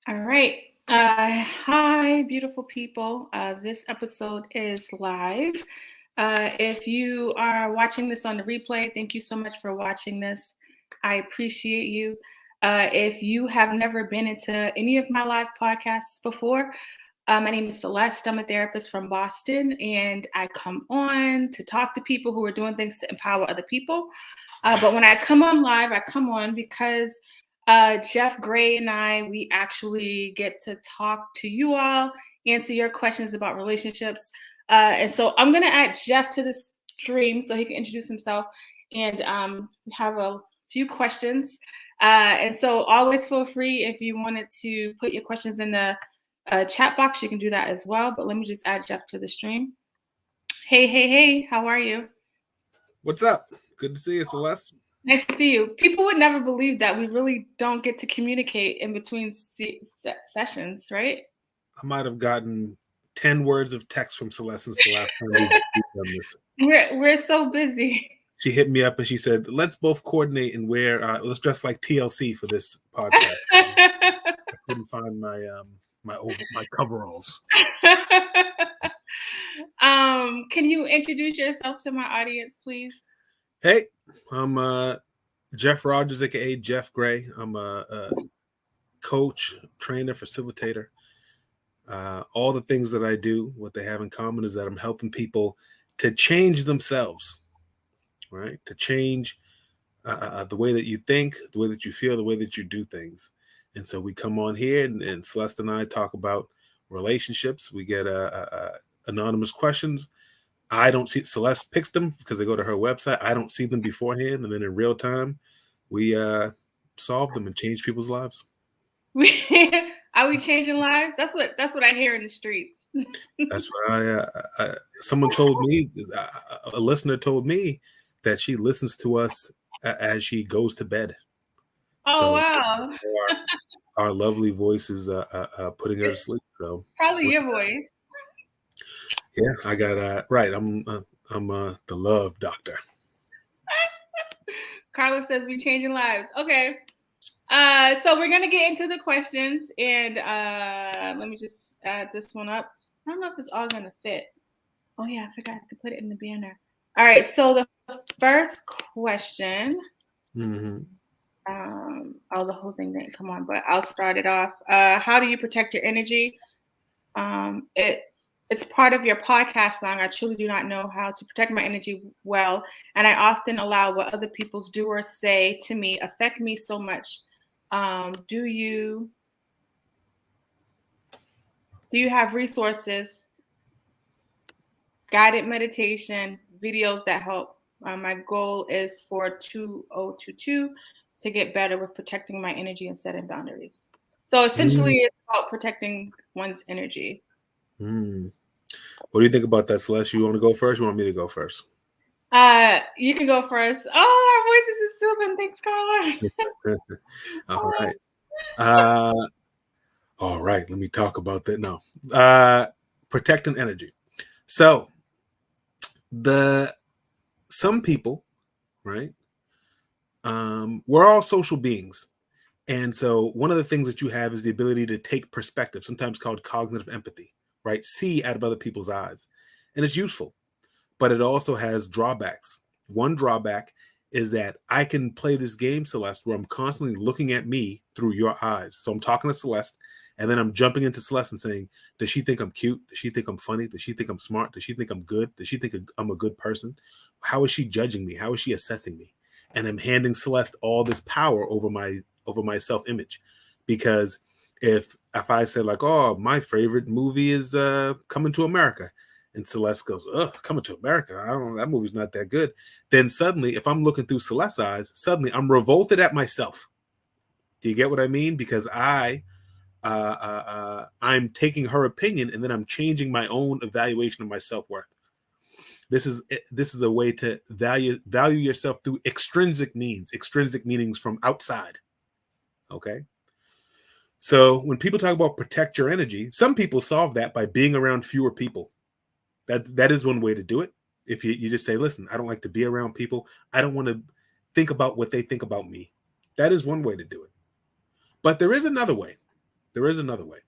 All right. Hi, beautiful people. This episode is live. If you are watching this on the replay, thank you so much for watching this. I appreciate you. If you have never been into any of my live podcasts before, my name is Celeste. I'm a therapist from Boston, and I come on to talk to people who are doing things to empower other people. But when I come on live, I come on because Jeff Gray and we actually get to talk to you all, answer your questions about relationships. And so I'm going to add Jeff to the stream so he can introduce himself and have a few questions. And so always feel free if you wanted to put your questions in the chat box, you can do that as well. But let me just add Jeff to the stream. Hey, how are you? What's up? Good to see you, Celeste. Nice to see you. People would never believe that we really don't get to communicate in between sessions, right? I might have gotten 10 words of text from Celeste since the last time we've done this. We're so busy. She hit me up and she said, "Let's both coordinate and wear. Let's dress like TLC for this podcast." I couldn't find my coveralls. Can you introduce yourself to my audience, please? Hey, I'm Jeff Rogers, aka Jeff Gray. I'm a coach, trainer, facilitator. All the things that I do, what they have in common is that I'm helping people to change themselves, right? To change the way that you think, the way that you feel, the way that you do things. And so we come on here and Celeste and I talk about relationships. We get anonymous questions. I don't see, Celeste picks them because they go to her website. I don't see them beforehand. And then in real time, we solve them and change people's lives. Are we changing lives? That's what I hear in the streets. That's why someone told me, a listener told me that she listens to us as she goes to bed. Oh, so wow. Our lovely voices putting her to sleep. So probably your voice. Yeah, I got right. I'm the love doctor. Carla says we changing lives. Okay. So we're gonna get into the questions, and let me just add this one up. I don't know if it's all gonna fit. Oh yeah, I forgot to put it in the banner. All right. So the first question. Mm-hmm. Oh, the whole thing didn't come on, but I'll start it off. How do you protect your energy? It's part of your podcast song. I truly do not know how to protect my energy well, and I often allow what other people do or say to me affect me so much. Do you have resources, guided meditation, videos that help? My goal is for 2022 to get better with protecting my energy and setting boundaries. So essentially, it's about protecting one's energy. What do you think about that, Celeste? You want to go first? You want me to go first? You can go first. Oh, our voices is soothing. Thanks, Carla. All right. All right. Let me talk about that now. Protecting energy. So some people, right? We're all social beings. And so one of the things that you have is the ability to take perspective, sometimes called cognitive empathy, right? See out of other people's eyes. And it's useful, but it also has drawbacks. One drawback is that I can play this game, Celeste, where I'm constantly looking at me through your eyes. So I'm talking to Celeste, and then I'm jumping into Celeste and saying, does she think I'm cute? Does she think I'm funny? Does she think I'm smart? Does she think I'm good? Does she think I'm a good person? How is she judging me? How is she assessing me? And I'm handing Celeste all this power over my self-image, because if I said like, oh, my favorite movie is Coming to America, and Celeste goes, oh, Coming to America, that movie's not that good, then suddenly, if I'm looking through Celeste's eyes, suddenly I'm revolted at myself. Do you get what I mean? Because I'm taking her opinion and then I'm changing my own evaluation of my self-worth. This is a way to value yourself through extrinsic meanings from outside. Okay. So when people talk about protect your energy, some people solve that by being around fewer people. That is one way to do it. If you just say, listen, I don't like to be around people. I don't want to think about what they think about me. That is one way to do it. But there is another way. There is another way,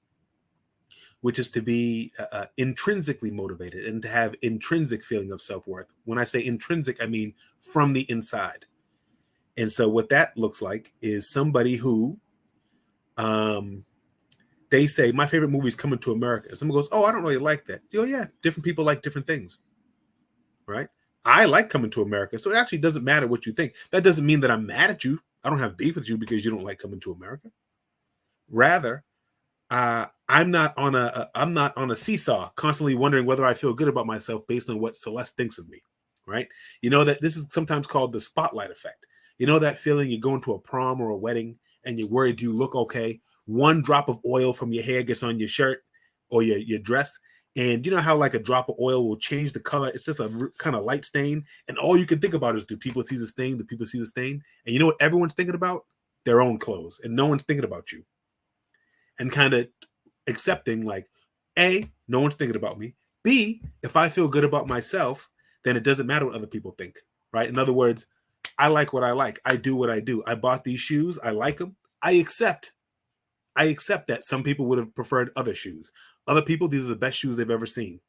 which is to be intrinsically motivated and to have intrinsic feeling of self-worth. When I say intrinsic, I mean from the inside. And so what that looks like is somebody who they say, my favorite movie is Coming to America. And someone goes, oh, I don't really like that. You go, yeah, different people like different things, right? I like Coming to America. So it actually doesn't matter what you think. That doesn't mean that I'm mad at you. I don't have beef with you because you don't like Coming to America. Rather, I'm not on a seesaw, constantly wondering whether I feel good about myself based on what Celeste thinks of me, right? You know that this is sometimes called the spotlight effect. You know that feeling you're going to a prom or a wedding and you're worried, do you look okay? One drop of oil from your hair gets on your shirt or your dress, and you know how like a drop of oil will change the color? It's just a kind of light stain, and all you can think about is, do people see the stain? Do people see the stain? And you know what everyone's thinking about? Their own clothes, and no one's thinking about you. And kind of accepting, like, A, no one's thinking about me. B, if I feel good about myself, then it doesn't matter what other people think, right? In other words, I like what I like. I do what I do. I bought these shoes. I like them. I accept that some people would have preferred other shoes. Other people, these are the best shoes they've ever seen.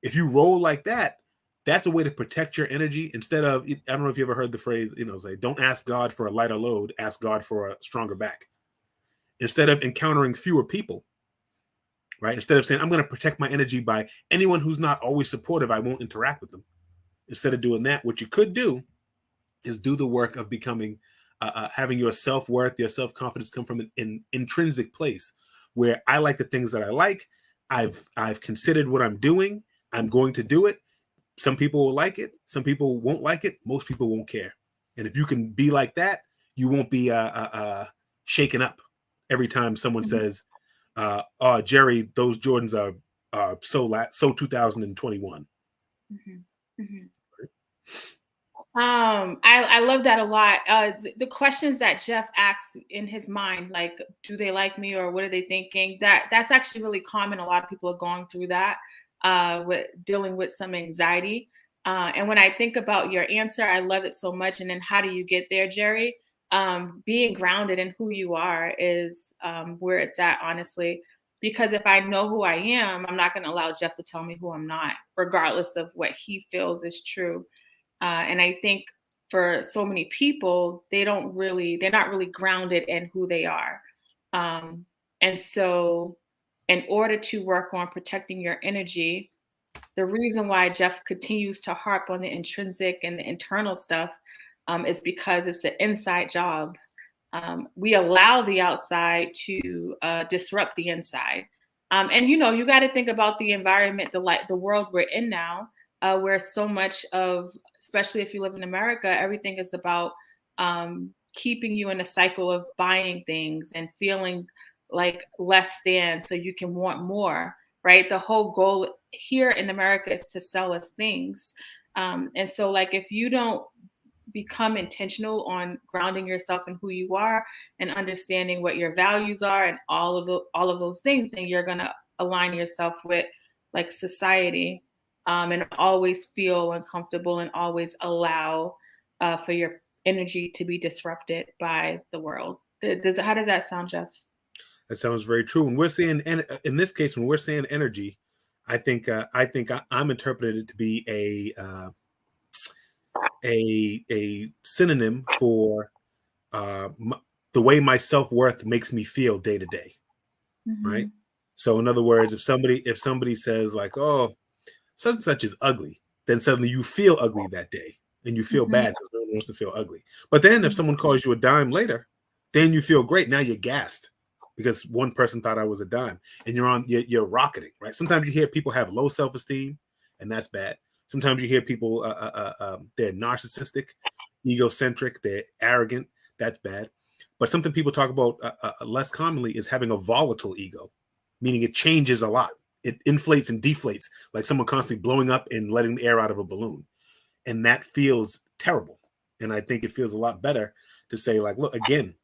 If you roll like that, that's a way to protect your energy instead of, I don't know if you ever heard the phrase, say, don't ask God for a lighter load, ask God for a stronger back. Instead of encountering fewer people, right? Instead of saying, I'm going to protect my energy by anyone who's not always supportive, I won't interact with them. Instead of doing that, what you could do is do the work of becoming, having your self-worth, your self-confidence come from an intrinsic place where I like the things that I like. I've considered what I'm doing. I'm going to do it. Some people will like it. Some people won't like it. Most people won't care. And if you can be like that, you won't be shaken up every time someone says, oh, Jerry, those Jordans are so 2021. Mm-hmm. Mm-hmm. I love that a lot. The questions that Jeff asks in his mind, like, do they like me or what are they thinking? That's actually really common. A lot of people are going through that, with dealing with some anxiety. And when I think about your answer, I love it so much. And then how do you get there, Jerry? Being grounded in who you are is where it's at, honestly. Because if I know who I am, I'm not going to allow Jeff to tell me who I'm not, regardless of what he feels is true. And I think for so many people, they're not really grounded in who they are. And so in order to work on protecting your energy, the reason why Jeff continues to harp on the intrinsic and the internal stuff is because it's an inside job. We allow the outside to disrupt the inside. And you got to think about the environment, the world we're in now, where so much of, especially if you live in America, everything is about keeping you in a cycle of buying things and feeling like less than, so you can want more, right? The whole goal here in America is to sell us things. And so, like, if you don't become intentional on grounding yourself in who you are and understanding what your values are and all of those things, then you're going to align yourself with like society, and always feel uncomfortable and always allow for your energy to be disrupted by the world. How does that sound, Jeff? That sounds very true. And we're saying, in this case, when we're saying energy, I think I'm interpreting it to be a synonym for the way my self-worth makes me feel day to day, right? So in other words, if somebody says like, oh, such and such is ugly, then suddenly you feel ugly that day and you feel bad because no one wants to feel ugly. But then if someone calls you a dime later, then you feel great. Now you're gassed because one person thought I was a dime, and you're rocketing, right? Sometimes you hear people have low self-esteem, and that's bad. Sometimes you hear people they're narcissistic, egocentric, they're arrogant. That's bad. But something people talk about less commonly is having a volatile ego, meaning it changes a lot. It inflates and deflates, like someone constantly blowing up and letting the air out of a balloon. And that feels terrible. And I think it feels a lot better to say, like, look, again,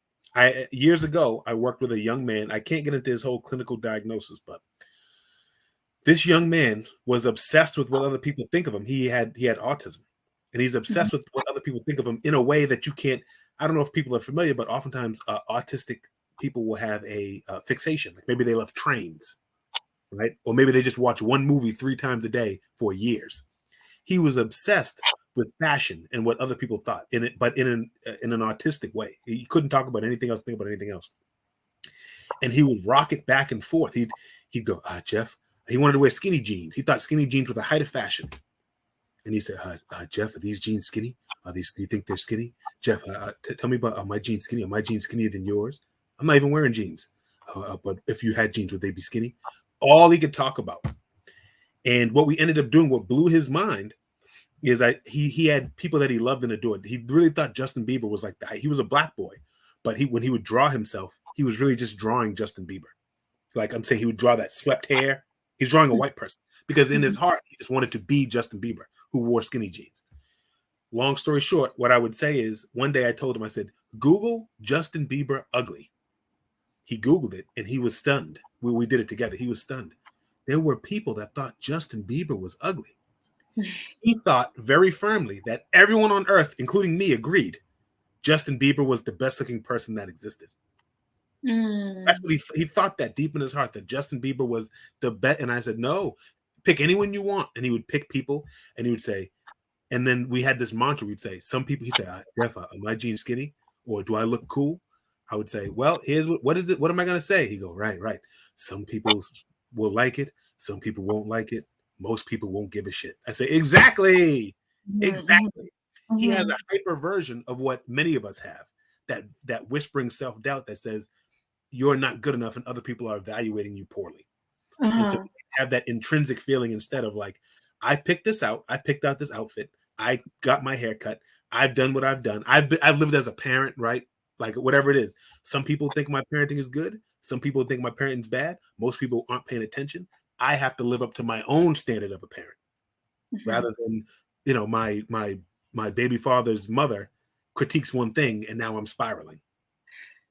years ago, I worked with a young man. I can't get into his whole clinical diagnosis, but this young man was obsessed with what other people think of him. He had autism, and he's obsessed with what other people think of him in a way that you can't. I don't know if people are familiar, but oftentimes autistic people will have a fixation. Like maybe they love trains, right? Or maybe they just watch one movie 3 times a day for years. He was obsessed with fashion and what other people thought in it, but in an autistic way. He couldn't talk about anything else, think about anything else. And he would rock it back and forth. He'd go, Jeff. He wanted to wear skinny jeans. He thought skinny jeans were the height of fashion. And he said, Jeff, are these jeans skinny? Do you think they're skinny? Jeff, tell me about my jeans skinny. Are my jeans skinnier than yours? I'm not even wearing jeans. But if you had jeans, would they be skinny? All he could talk about. And what we ended up doing, what blew his mind, is he had people that he loved and adored. He really thought Justin Bieber was like that. He was a black boy, but when he would draw himself, he was really just drawing Justin Bieber. Like I'm saying, he would draw that swept hair. He's drawing a white person because in his heart, he just wanted to be Justin Bieber, who wore skinny jeans. Long story short, what I would say is one day I told him, I said, Google Justin Bieber ugly. He Googled it and he was stunned. We did it together. He was stunned. There were people that thought Justin Bieber was ugly. He thought very firmly that everyone on earth, including me, agreed Justin Bieber was the best looking person that existed. That's what he thought, that deep in his heart, that Justin Bieber was the best. And I said, no, pick anyone you want. And he would pick people and he would say, and then we had this mantra. We'd say, some people, he said, Jeff, are my jeans skinny? Or do I look cool? I would say, well, here's what is it? What am I going to say? He go, right. Some people will like it. Some people won't like it. Most people won't give a shit. I say, exactly. He has a hyper version of what many of us have, that whispering self-doubt that says you're not good enough and other people are evaluating you poorly. And so have that intrinsic feeling instead of like, I picked this out. I picked out this outfit. I got my hair cut. I've done what I've done. I've lived as a parent, right? Like whatever it is. Some people think my parenting is good. Some people think my parenting's bad. Most people aren't paying attention. I have to live up to my own standard of a parent, rather than, my baby father's mother critiques one thing and now I'm spiraling.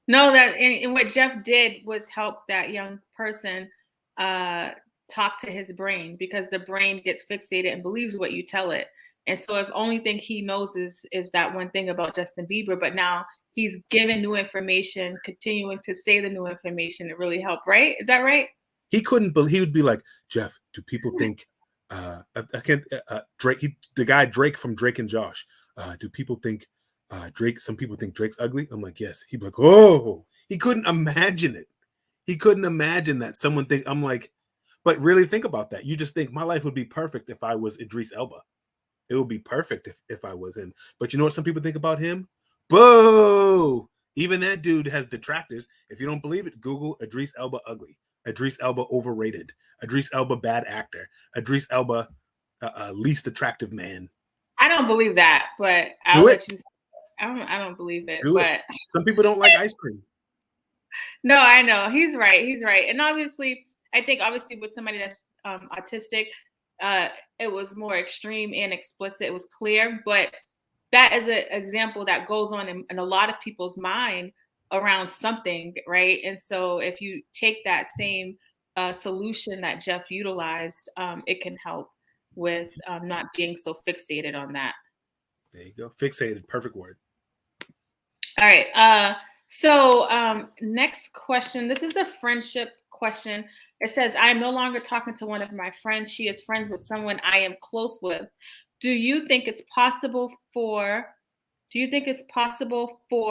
No, and what Jeff did was help that young person talk to his brain, because the brain gets fixated and believes what you tell it. And so if only thing he knows is that one thing about Justin Bieber, but now he's given new information, continuing to say the new information to really help, right? Is that right? He couldn't believe, he would be like, Jeff, do people think I can't Drake, the guy Drake from Drake and Josh, do people think Drake, some people think Drake's ugly? I'm like, yes. He'd be like, oh, he couldn't imagine it. He couldn't imagine that someone think, I'm like, but really think about that. You just think my life would be perfect if I was Idris Elba. It would be perfect if I was him. But you know what some people think about him? Boo! Even that dude has detractors. If you don't believe it, Google Idris Elba ugly. Idris Elba overrated. Idris Elba bad actor. Idris Elba least attractive man. I don't believe that, but I'll let you. I don't believe it. But some people don't like ice cream. No, I know. He's right. And obviously, I think with somebody that's autistic, it was more extreme and explicit. It was clear, but that is an example that goes on in a lot of people's mind around something, right? And so if you take that same solution that Jeff utilized, it can help with not being so fixated on that. There you go. Fixated. Perfect word. All right. So next question. This is a friendship question. It says, I am no longer talking to one of my friends. She is friends with someone I am close with. Do you think it's possible for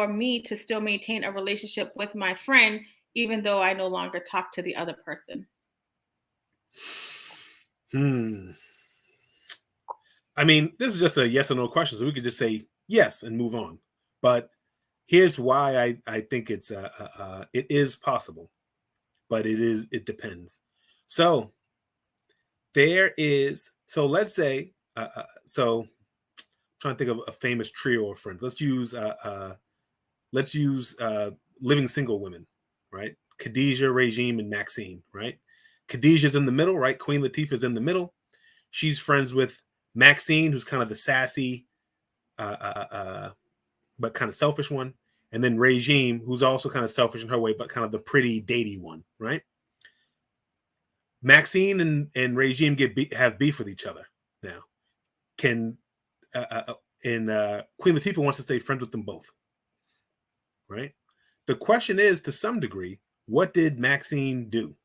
me to still maintain a relationship with my friend, even though I no longer talk to the other person? I mean, this is just a yes or no question, so we could just say yes and move on. But here's why I think it is possible, but it depends. So let's say so I'm trying to think of a famous trio of friends. Let's use living single women, right? Khadijah, Regime, and Maxine, right? Khadijah's in the middle, right? Queen Latifah's in the middle. She's friends with Maxine, who's kind of the sassy, but kind of selfish one. And then Regime, who's also kind of selfish in her way, but kind of the pretty, datey one, right? Maxine and Regime have beef with each other now. Queen Latifah wants to stay friends with them both, right? The question is, to some degree, what did Maxine do?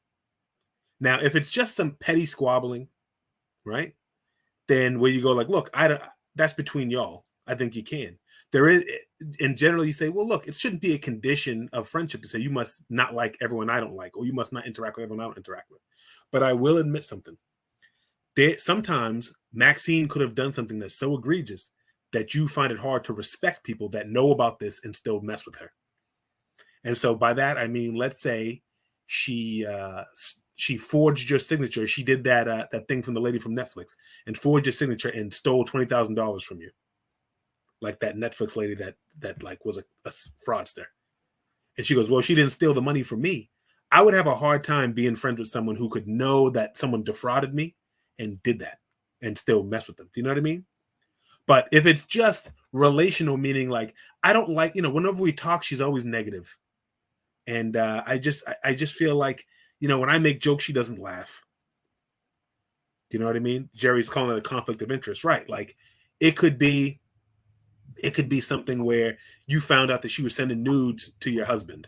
Now, if it's just some petty squabbling, right? Then where you go like, look, that's between y'all. I think you can. There is, and generally you say, well, look, it shouldn't be a condition of friendship to say you must not like everyone I don't like, or you must not interact with everyone I don't interact with. But I will admit something. Sometimes Maxine could have done something that's so egregious that you find it hard to respect people that know about this and still mess with her. And so by that, I mean, let's say she forged your signature. She did that thing from the lady from Netflix and forged your signature and stole $20,000 from you. Like that Netflix lady that like was a fraudster. And she goes, well, she didn't steal the money from me. I would have a hard time being friends with someone who could know that someone defrauded me and did that and still mess with them. Do you know what I mean? But if it's just relational, meaning like, I don't like, whenever we talk, she's always negative. And I just feel like, when I make jokes, she doesn't laugh. Do you know what I mean? Jerry's calling it a conflict of interest, right? Like it could be something where you found out that she was sending nudes to your husband,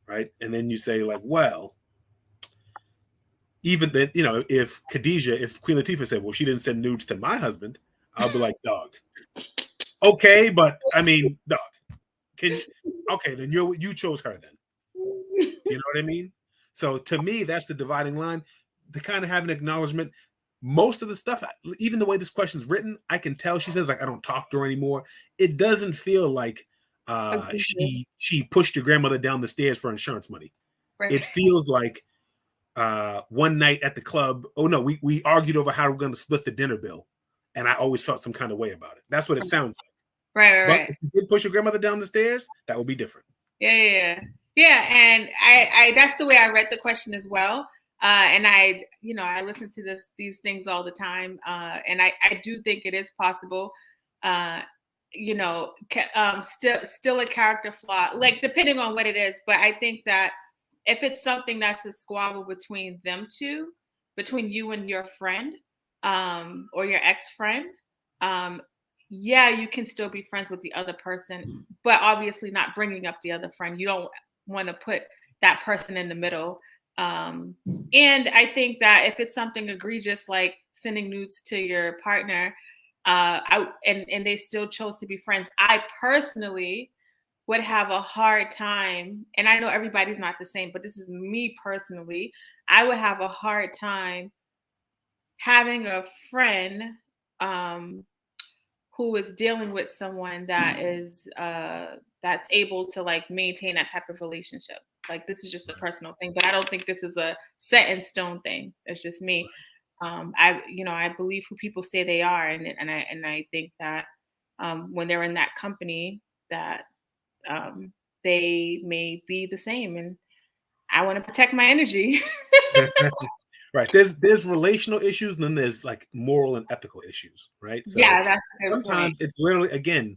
right? And then you say like, well, even then, if Queen Latifah said, well, she didn't send nudes to my husband, I'll be like, dog. Okay, but I mean, dog. Okay, then you chose her then. Do you know what I mean? So to me, that's the dividing line. To kind of have an acknowledgement. Most of the stuff, even the way this question's written, I can tell she says like, I don't talk to her anymore. It doesn't feel like she pushed your grandmother down the stairs for insurance money. Right. It feels like one night at the club, oh no, we argued over how we're going to split the dinner bill, and I always felt some kind of way about it. That's what it sounds like. Right. But if you did push your grandmother down the stairs, that would be different. Yeah. And I that's the way I read the question as well. And I listen to these things all the time. And I do think it is possible, still a character flaw, like depending on what it is. But I think that if it's something that's a squabble between them two, between you and your friend, or your ex-friend, yeah, you can still be friends with the other person, but obviously not bringing up the other friend. You don't want to put that person in the middle. And I think that if it's something egregious like sending nudes to your partner, and they still chose to be friends, I personally would have a hard time, and I know everybody's not the same, but this is me personally, I would have a hard time having a friend who is dealing with someone that is that's able to like maintain that type of relationship. Like this is just a personal thing, but I don't think this is a set in stone thing. It's just me. I believe who people say they are, and I think that when they're in that company, that they may be the same, and I want to protect my energy. Right. There's relational issues, and then there's like moral and ethical issues, right? So yeah, that's a good sometimes point. It's literally, again,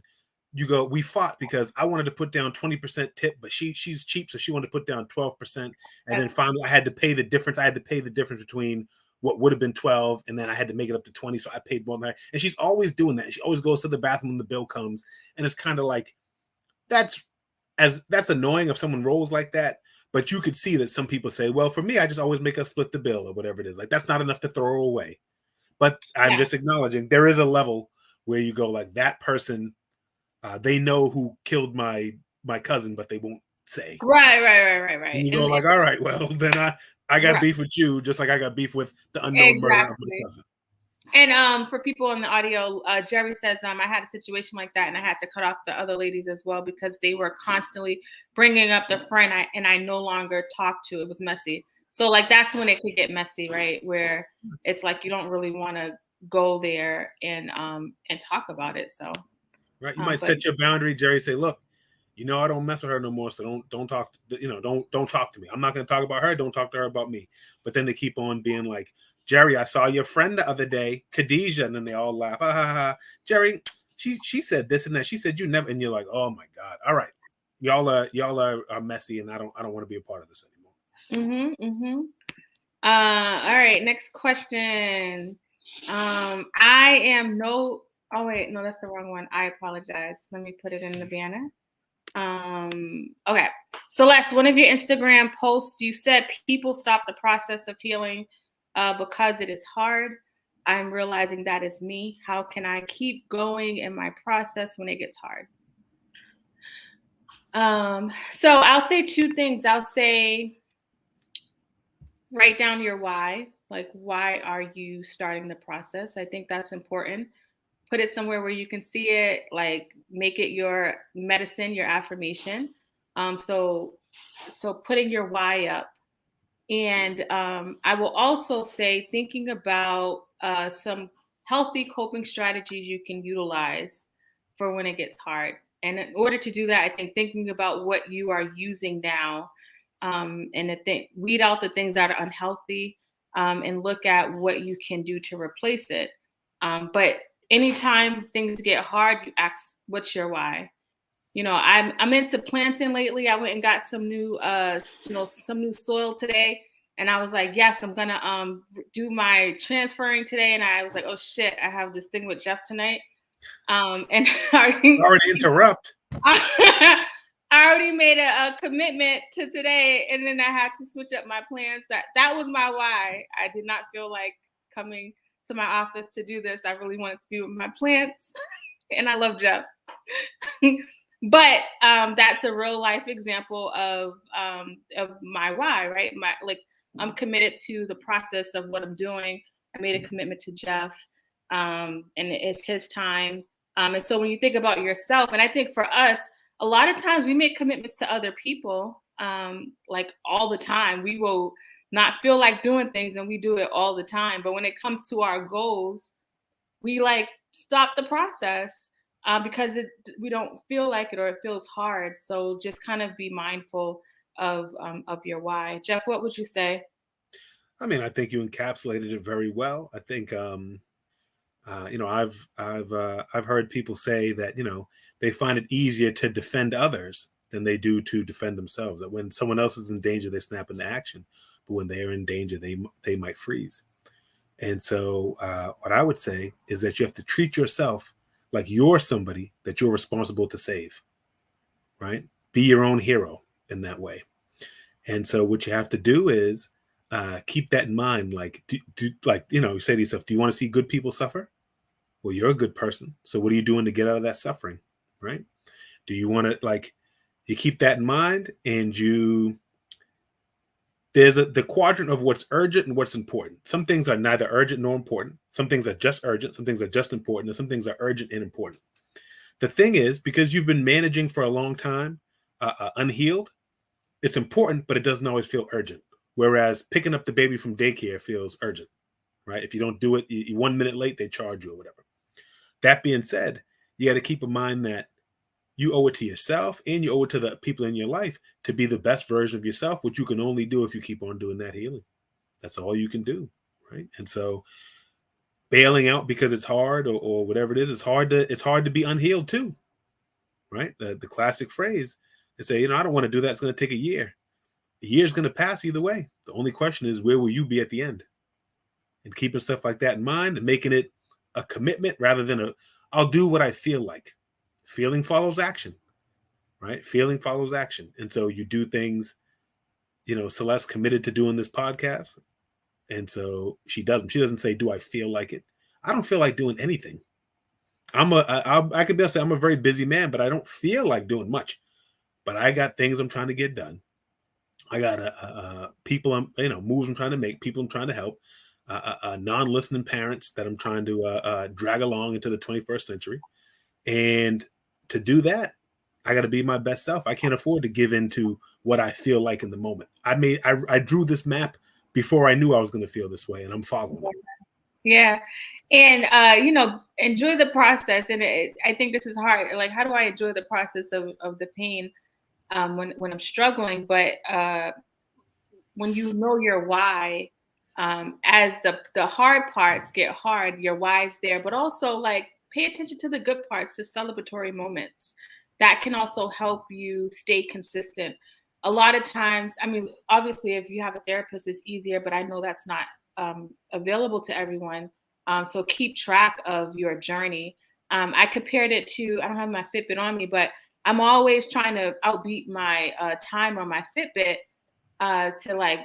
we fought because I wanted to put down 20% tip, but she's cheap, so she wanted to put down 12%. And then finally I had to pay the difference. I had to pay the difference between what would have been 12, and then I had to make it up to 20. So I paid more than her. And she's always doing that. She always goes to the bathroom when the bill comes. And it's kind of like, that's annoying if someone rolls like that. But you could see that some people say, well, for me, I just always make us split the bill or whatever it is. Like, that's not enough to throw away. But I'm just acknowledging there is a level where you go like, that person, they know who killed my cousin, but they won't say. Right. And you go like, all right, well, then I got beef with you, just like I got beef with the unknown murderer of my cousin. And for people in the audio, Jerry says, I had a situation like that, and I had to cut off the other ladies as well because they were constantly bringing up the friend I no longer talked to. It was messy. So like that's when it could get messy, right? Where it's like you don't really want to go there and talk about it. So right, you might set your boundary, Jerry. Say, look, I don't mess with her no more, so don't talk. Don't talk to me. I'm not going to talk about her. Don't talk to her about me. But then they keep on being like, Jerry, I saw your friend the other day, Khadijah, and then they all laugh. Ha ha ha. Jerry, she said this and that. She said you never, and you're like, oh my God. All right, y'all are messy, and I don't want to be a part of this anymore. All right, next question. I am no. Oh wait, no, that's the wrong one. I apologize. Let me put it in the banner. Okay. Celeste, one of your Instagram posts, you said people stop the process of healing because it is hard. I'm realizing that is me. How can I keep going in my process when it gets hard? So I'll say two things. I'll say write down your why. Like, why are you starting the process? I think that's important. Put it somewhere where you can see it, like make it your medicine, your affirmation. So putting your why up. And I will also say thinking about some healthy coping strategies you can utilize for when it gets hard. And in order to do that, I think thinking about what you are using now, and weed out the things that are unhealthy, and look at what you can do to replace it. But anytime things get hard, you ask, "What's your why?" I'm into planting lately. I went and got some new some new soil today, and I was like, yes, I'm gonna do my transferring today. And I was like, oh shit, I have this thing with Jeff tonight. And Sorry to interrupt. I already made a commitment to today, and then I had to switch up my plans. That was my why. I did not feel like coming to my office to do this. I really wanted to be with my plants, and I love Jeff. But that's a real life example of my why, right? I'm committed to the process of what I'm doing. I made a commitment to Jeff, and it's his time. And so when you think about yourself, and I think for us, a lot of times we make commitments to other people, like all the time. We will not feel like doing things, and we do it all the time. But when it comes to our goals, we like stop the process because we don't feel like it, or it feels hard. So just kind of be mindful of your why. Jeff, what would you say? I mean, I think you encapsulated it very well. I think I've heard people say that they find it easier to defend others than they do to defend themselves. That when someone else is in danger, they snap into action, but when they are in danger, they might freeze. And so, what I would say is that you have to treat yourself like you're somebody that you're responsible to save, right? Be your own hero in that way. And so, what you have to do is keep that in mind. Like, you say to yourself, "Do you want to see good people suffer?" Well, you're a good person. So, what are you doing to get out of that suffering, right? Do you want to you keep that in mind, and there's the quadrant of what's urgent and what's important. Some things are neither urgent nor important. Some things are just urgent. Some things are just important. And some things are urgent and important. The thing is, because you've been managing for a long time, unhealed, it's important, but it doesn't always feel urgent. Whereas picking up the baby from daycare feels urgent, right? If you don't do it, you 1 minute late, they charge you or whatever. That being said, you got to keep in mind that you owe it to yourself and you owe it to the people in your life to be the best version of yourself, which you can only do if you keep on doing that healing. That's all you can do, right? And so bailing out because it's hard or whatever it is, it's hard to be unhealed too, right? The classic phrase, they say, I don't want to do that. It's going to take a year. A year's going to pass either way. The only question is, where will you be at the end? And keeping stuff like that in mind and making it a commitment rather than I'll do what I feel like. Feeling follows action, right? Feeling follows action. And so you do things, Celeste committed to doing this podcast. And so she doesn't say, do I feel like it? I don't feel like doing anything. I could be say I'm a very busy man, but I don't feel like doing much. But I got things I'm trying to get done. I got people moves I'm trying to make, people I'm trying to help, non-listening parents that I'm trying to drag along into the 21st century. And to do that, I got to be my best self. I can't afford to give in to what I feel like in the moment. I drew this map before I knew I was going to feel this way, and I'm following it. Yeah. And, enjoy the process. And I think this is hard. Like, how do I enjoy the process of the pain when I'm struggling? But when you know your why, as the hard parts get hard, your why's there. But also, like, pay attention to the good parts, the celebratory moments. That can also help you stay consistent. A lot of times, I mean, obviously, if you have a therapist, it's easier, but I know that's not available to everyone. So keep track of your journey. I compared it to, I don't have my Fitbit on me, but I'm always trying to outbeat my time on my Fitbit to like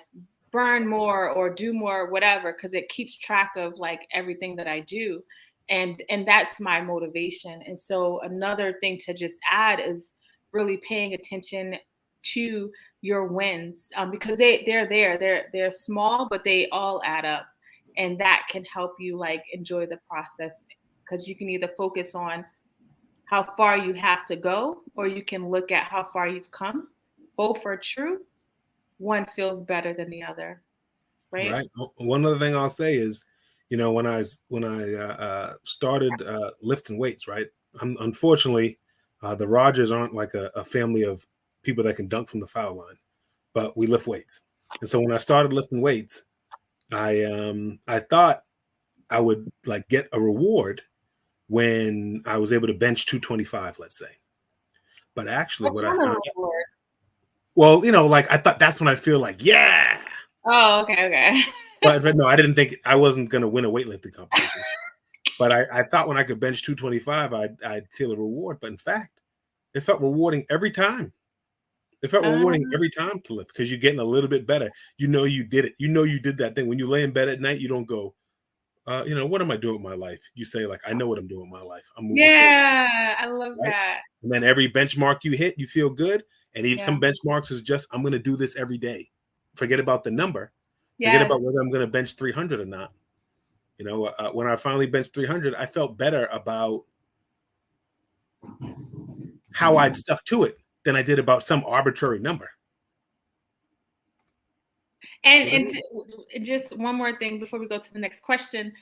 burn more or do more, whatever, because it keeps track of like everything that I do. And that's my motivation. And so another thing to just add is really paying attention to your wins, because they're small, but they all add up, and that can help you like enjoy the process, because you can either focus on how far you have to go, or you can look at how far you've come. Both are true. One feels better than the other, right? Right. One other thing I'll say is, when I started lifting weights, right? Unfortunately, the Rogers aren't like a family of people that can dunk from the foul line, but we lift weights. And so when I started lifting weights, I thought I would like get a reward when I was able to bench 225, let's say. But actually, What what I kind of found, reward? well, like I thought that's when I feel like, yeah. Oh, okay. But no, I didn't think I wasn't going to win a weightlifting competition. But I thought when I could bench 225, I'd feel a reward. But in fact, it felt rewarding every time. It felt rewarding every time to lift, because you're getting a little bit better. You know you did it. You know you did that thing. When you lay in bed at night, you don't go, what am I doing with my life? You say, like, I know what I'm doing with my life. I'm moving forward. Yeah, I love Right? that. And then every benchmark you hit, you feel good. And even Yeah. some benchmarks is just, I'm going to do this every day. Forget about the number. Forget Yes. about whether I'm going to bench 300 or not. When I finally benched 300, I felt better about how I'd stuck to it than I did about some arbitrary number. And just one more thing before we go to the next question.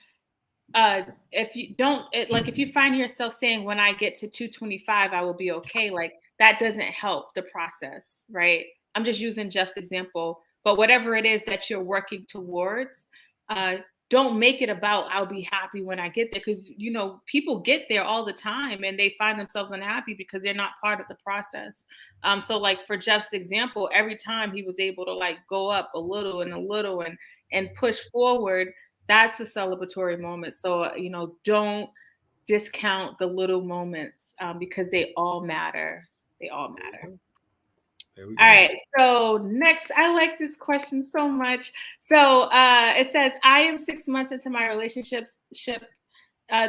If you don't if you find yourself saying, when I get to 225, I will be okay, like that doesn't help the process, right? I'm just using Jeff's example, but whatever it is that you're working towards, don't make it about I'll be happy when I get there, because people get there all the time and they find themselves unhappy because they're not part of the process. So like for Jeff's example, every time he was able to like go up a little and a little and push forward, that's a celebratory moment. So, don't discount the little moments, because they all matter. They all matter. There we All go. right. So next, I like this question so much. So it says, I am 6 months into my relationship.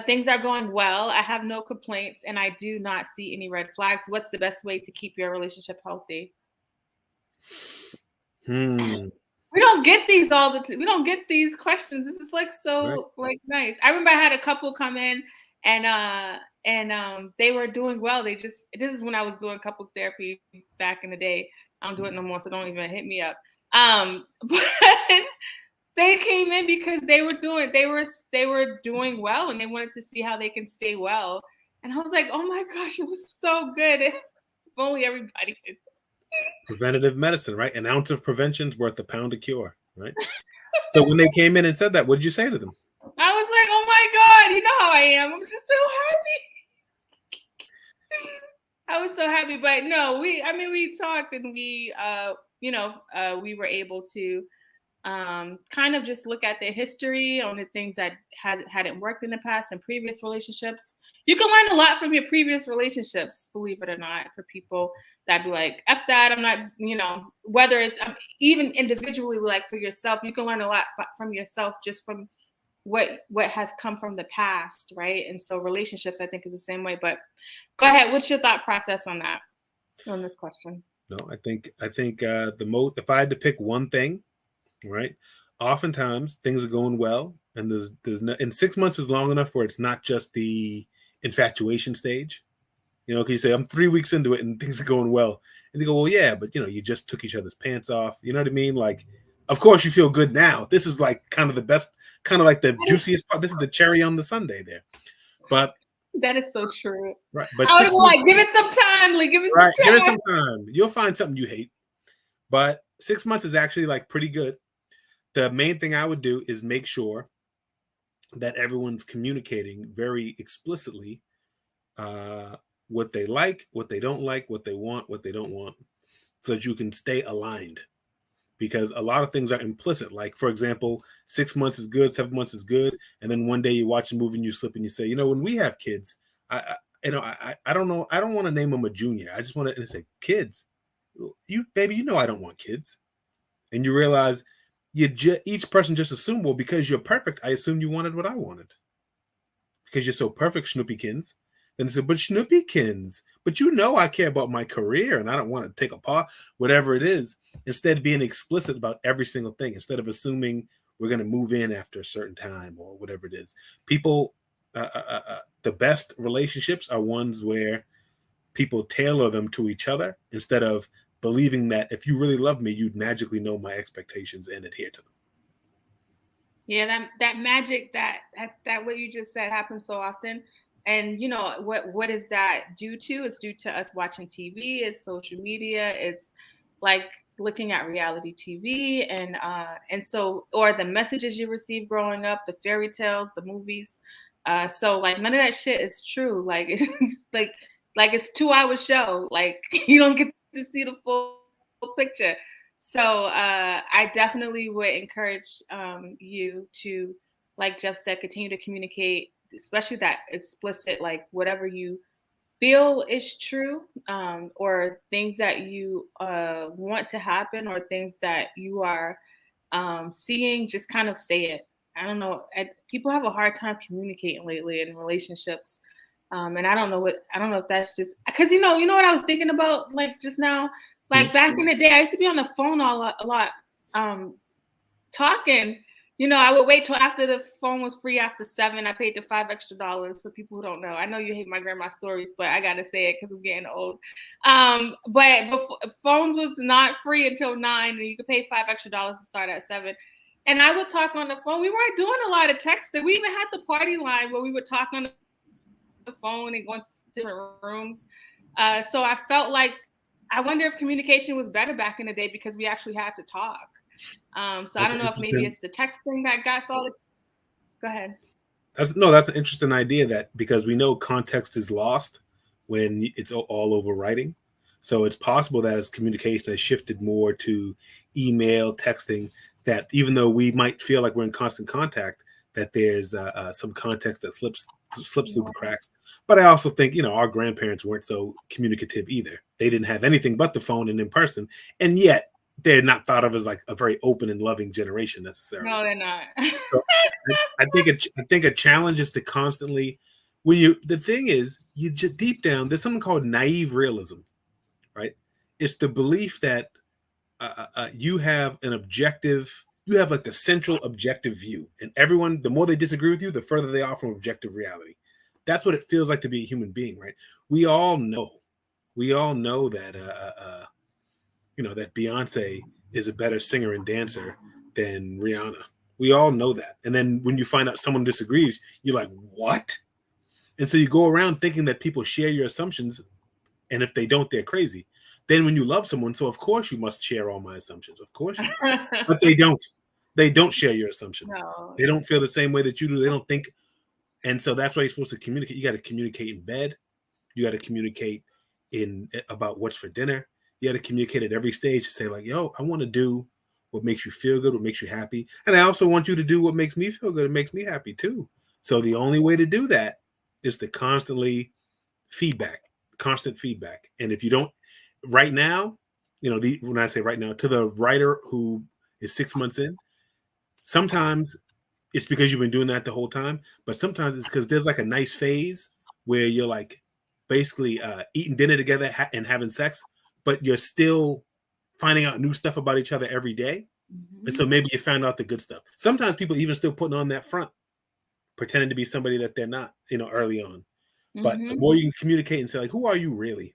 Things are going well. I have no complaints, and I do not see any red flags. What's the best way to keep your relationship healthy? We don't get these we don't get these questions. This is like so Right. nice. I remember I had a couple come in and they were doing well. This is when I was doing couples therapy back in the day. I don't do it no more, so don't even hit me up. But they came in because they were doing well, and they wanted to see how they can stay well. And I was like, oh my gosh, it was so good. If only everybody did. Preventative medicine, right? An ounce of prevention is worth a pound of cure, right? So when they came in and said that, what did you say to them? I was like, oh my God, you know how I am. I'm just so happy. I was so happy. But no, we talked, and we were able to kind of just look at their history on the things that hadn't worked in the past and previous relationships. You can learn a lot from your previous relationships, believe it or not, for people that be like, F that, I'm not, whether it's even individually, like for yourself, you can learn a lot from yourself just from what has come from the past, right? And so relationships, I think, is the same way. But go ahead, what's your thought process on this question? No, I think if I had to pick one thing, right? Oftentimes things are going well, and and 6 months is long enough where it's not just the infatuation stage. Because you say, I'm 3 weeks into it and things are going well. And you go, well, yeah, but you just took each other's pants off. You know what I mean? Like, of course you feel good now. This is like kind of the best, kind of like the juiciest part. This is the cherry on the sundae there. But that is so true. Right. But I would have like, give it some time, Lee. Give it some time. Give it some time. You'll find something you hate. But 6 months is actually like pretty good. The main thing I would do is make sure that everyone's communicating very explicitly what they like, what they don't like, what they want, what they don't want, so that you can stay aligned. Because a lot of things are implicit. Like, for example, 6 months is good, 7 months is good. And then one day you watch a movie and you slip and you say, when we have kids, I don't know. I don't want to name them a junior. I just want to say kids. Baby, I don't want kids. And you realize each person just assumed, well, because you're perfect, I assumed you wanted what I wanted. Because you're so perfect, Snoopykins. And they said, but Snoopykins, but I care about my career and I don't want to take a part, whatever it is. Instead of being explicit about every single thing, instead of assuming we're going to move in after a certain time or whatever it is. People, the best relationships are ones where people tailor them to each other instead of believing that if you really love me, you'd magically know my expectations and adhere to them. Yeah, that magic that what you just said happens so often. And what is that due to? It's due to us watching TV, it's social media, it's like looking at reality TV, and so, or the messages you receive growing up, the fairy tales, the movies. So like none of that shit is true. Like it's like it's 2 hour show. Like you don't get to see the full picture. So I definitely would encourage you to, like Jeff said, continue to communicate, especially that explicit, like whatever you feel is true, or things that you want to happen, or things that you are seeing, just kind of say it. I don't know. People have a hard time communicating lately in relationships. And I don't know if that's just because what I was thinking about, like just now, like back in the day, I used to be on the phone a lot, talking. I would wait till after the phone was free after 7. I paid the $5 extra for people who don't know. I know you hate my grandma's stories, but I gotta say it because I'm getting old. But before, phones was not free until 9, and you could pay $5 extra to start at 7. And I would talk on the phone. We weren't doing a lot of texting. We even had the party line where we would talk on the phone and go into different rooms. So I felt like, I wonder if communication was better back in the day because we actually had to talk. So I don't know if maybe it's the texting that got all the. Go ahead. That's an interesting idea, that because we know context is lost when it's all over writing. So it's possible that as communication has shifted more to email, texting, that even though we might feel like we're in constant contact, that there's some context that slips through the cracks. But I also think, our grandparents weren't so communicative either. They didn't have anything but the phone and in person. And yet they're not thought of as like a very open and loving generation necessarily. No, they're not. So I think a challenge is to constantly, the thing is, you just deep down, there's something called naive realism, right? It's the belief that you have an objective, you have like the central objective view, and everyone, the more they disagree with you, the further they are from objective reality. That's what it feels like to be a human being, right? We all know that that Beyonce is a better singer and dancer than Rihanna. We all know that. And then when you find out someone disagrees, you're like, what? And so you go around thinking that people share your assumptions, and if they don't, they're crazy. Then when you love someone, so of course you must share all my assumptions. Of course you must. But they don't. They don't share your assumptions. No. They don't feel the same way that you do. They don't think. And so that's why you're supposed to communicate. You got to communicate in bed. You got to communicate about what's for dinner. You got to communicate at every stage to say like, yo, I want to do what makes you feel good, what makes you happy. And I also want you to do what makes me feel good and makes me happy too. So the only way to do that is to constantly constant feedback. And if you don't, right now, when I say right now, to the writer who is 6 months in, sometimes it's because you've been doing that the whole time, but sometimes it's because there's like a nice phase where you're like basically eating dinner together and having sex, but you're still finding out new stuff about each other every day. Mm-hmm. And so maybe you found out the good stuff. Sometimes people even still putting on that front, pretending to be somebody that they're not, early on. Mm-hmm. But the more you can communicate and say like, who are you really?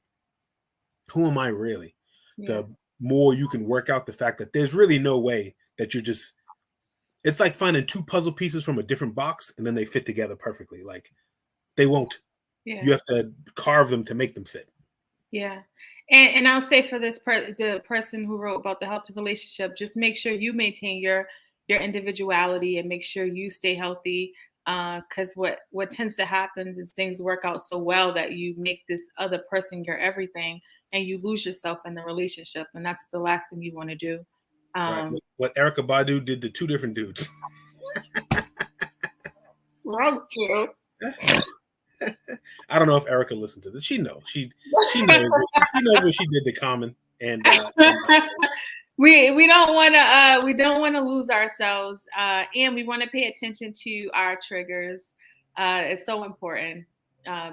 Who am I really? Yeah. The more you can work out the fact that there's really no way that you're just, it's like finding two puzzle pieces from a different box and then they fit together perfectly. Like they won't. Yeah. You have to carve them to make them fit. Yeah. And I'll say for this the person who wrote about the healthy relationship, just make sure you maintain your individuality and make sure you stay healthy. Because what tends to happen is things work out so well that you make this other person your everything and you lose yourself in the relationship. And that's the last thing you want to do. Right. What Erykah Badu did to two different dudes. Wrong too. I don't know if Erica listened to this. She knows. She knows. She knows what she did to Common. And we don't want to lose ourselves, and we want to pay attention to our triggers. It's so important